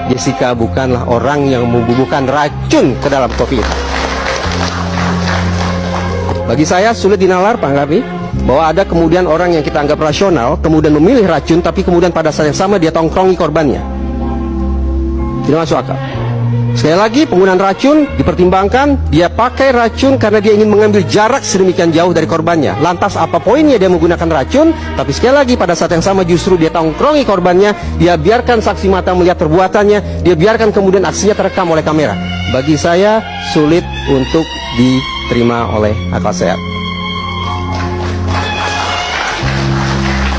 Jessica bukanlah orang yang membubuhkan racun ke dalam kopi hitam. Bagi saya sulit dinalar, Pak Kapi, bahwa ada kemudian orang yang kita anggap rasional kemudian memilih racun, tapi kemudian pada saat yang sama dia tongkrongi korbannya. Tidak masuk akal. Sekali lagi, penggunaan racun dipertimbangkan, dia pakai racun karena dia ingin mengambil jarak sedemikian jauh dari korbannya. Lantas apa poinnya dia menggunakan racun? Tapi sekali lagi pada saat yang sama justru dia tongkrongi korbannya, dia biarkan saksi mata melihat perbuatannya, dia biarkan kemudian aksinya terekam oleh kamera. Bagi saya sulit untuk diterima oleh akal sehat.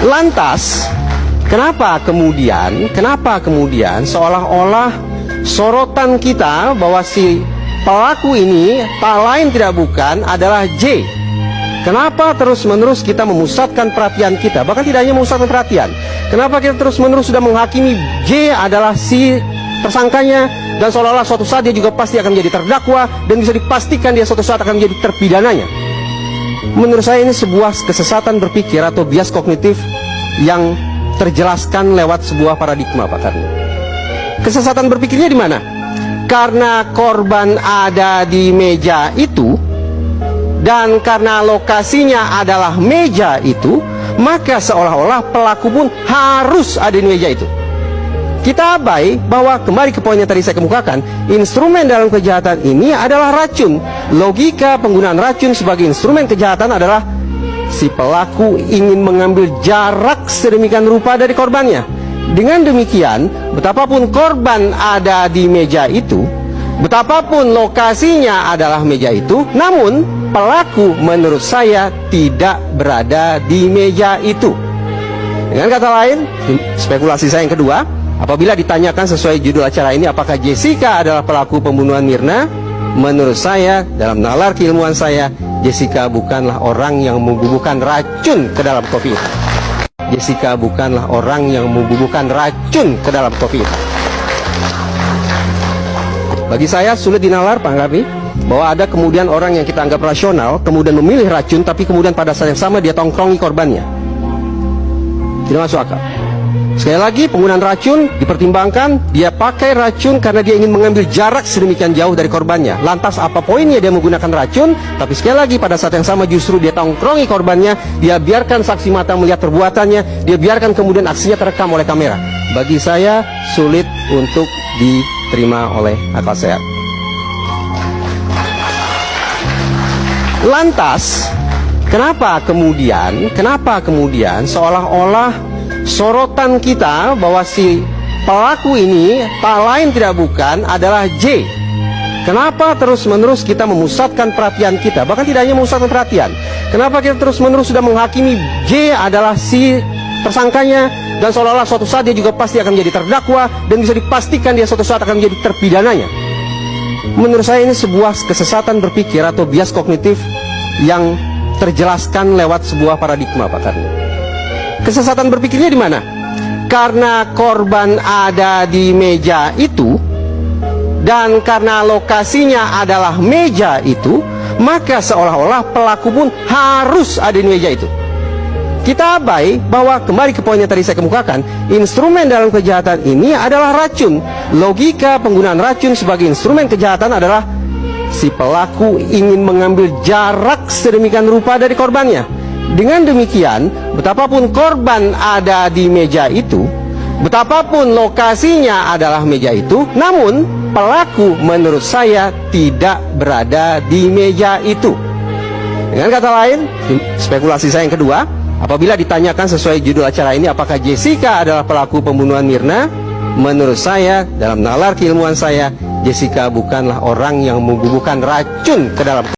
Lantas, kenapa kemudian seolah-olah sorotan kita bahwa si pelaku ini tak lain tidak bukan adalah J. Kenapa terus-menerus kita memusatkan perhatian kita? Bahkan tidak hanya memusatkan perhatian, kenapa kita terus-menerus sudah menghakimi J adalah si tersangkanya, dan seolah-olah suatu saat dia juga pasti akan menjadi terdakwa, dan bisa dipastikan dia suatu saat akan menjadi terpidananya. Menurut saya ini sebuah kesesatan berpikir atau bias kognitif yang terjelaskan lewat sebuah paradigma, Pak Karni. Kesesatan berpikirnya di mana? Karena korban ada di meja itu, dan karena lokasinya adalah meja itu, maka seolah-olah pelaku pun harus ada di meja itu. Kita abai bahwa, kembali ke poin yang tadi saya kemukakan, instrumen dalam kejahatan ini adalah racun. Logika penggunaan racun sebagai instrumen kejahatan adalah si pelaku ingin mengambil jarak sedemikian rupa dari korbannya. Dengan demikian, betapapun korban ada di meja itu, betapapun lokasinya adalah meja itu, namun pelaku menurut saya tidak berada di meja itu. Dengan kata lain, spekulasi saya yang kedua, apabila ditanyakan sesuai judul acara ini, apakah Jessica adalah pelaku pembunuhan Mirna? Menurut saya, dalam nalar keilmuan saya, Jessica bukanlah orang yang membubuhkan racun ke dalam kopi hitam. Jessica bukanlah orang yang membubuhkan racun ke dalam kopi hitam. Bagi saya sulit dinalar, Pak Kapi, bahwa ada kemudian orang yang kita anggap rasional kemudian memilih racun, tapi kemudian pada saat yang sama dia tongkrongi korbannya. Tidak masuk akal. Sekali lagi, penggunaan racun dipertimbangkan, dia pakai racun karena dia ingin mengambil jarak sedemikian jauh dari korbannya. Lantas apa poinnya dia menggunakan racun? Tapi sekali lagi pada saat yang sama justru dia tongkrongi korbannya, dia biarkan saksi mata melihat perbuatannya, dia biarkan kemudian aksinya terekam oleh kamera. Bagi saya sulit untuk diterima oleh akal sehat. Lantas, kenapa kemudian seolah-olah sorotan kita bahwa si pelaku ini tak lain tidak bukan adalah J. Kenapa terus-menerus kita memusatkan perhatian kita? Bahkan tidak hanya memusatkan perhatian, kenapa kita terus-menerus sudah menghakimi J adalah si tersangkanya, dan seolah-olah suatu saat dia juga pasti akan menjadi terdakwa, dan bisa dipastikan dia suatu saat akan menjadi terpidananya. Menurut saya ini sebuah kesesatan berpikir atau bias kognitif yang terjelaskan lewat sebuah paradigma, Pak Karni. Kesesatan berpikirnya di mana? Karena korban ada di meja itu, dan karena lokasinya adalah meja itu, maka seolah-olah pelaku pun harus ada di meja itu. Kita abai bahwa, kembali ke poin yang tadi saya kemukakan, instrumen dalam kejahatan ini adalah racun. Logika penggunaan racun sebagai instrumen kejahatan adalah si pelaku ingin mengambil jarak sedemikian rupa dari korbannya. Dengan demikian, betapapun korban ada di meja itu, betapapun lokasinya adalah meja itu, namun pelaku menurut saya tidak berada di meja itu. Dengan kata lain, spekulasi saya yang kedua, apabila ditanyakan sesuai judul acara ini, apakah Jessica adalah pelaku pembunuhan Mirna? Menurut saya, dalam nalar keilmuan saya, Jessica bukanlah orang yang membubuhkan racun ke dalam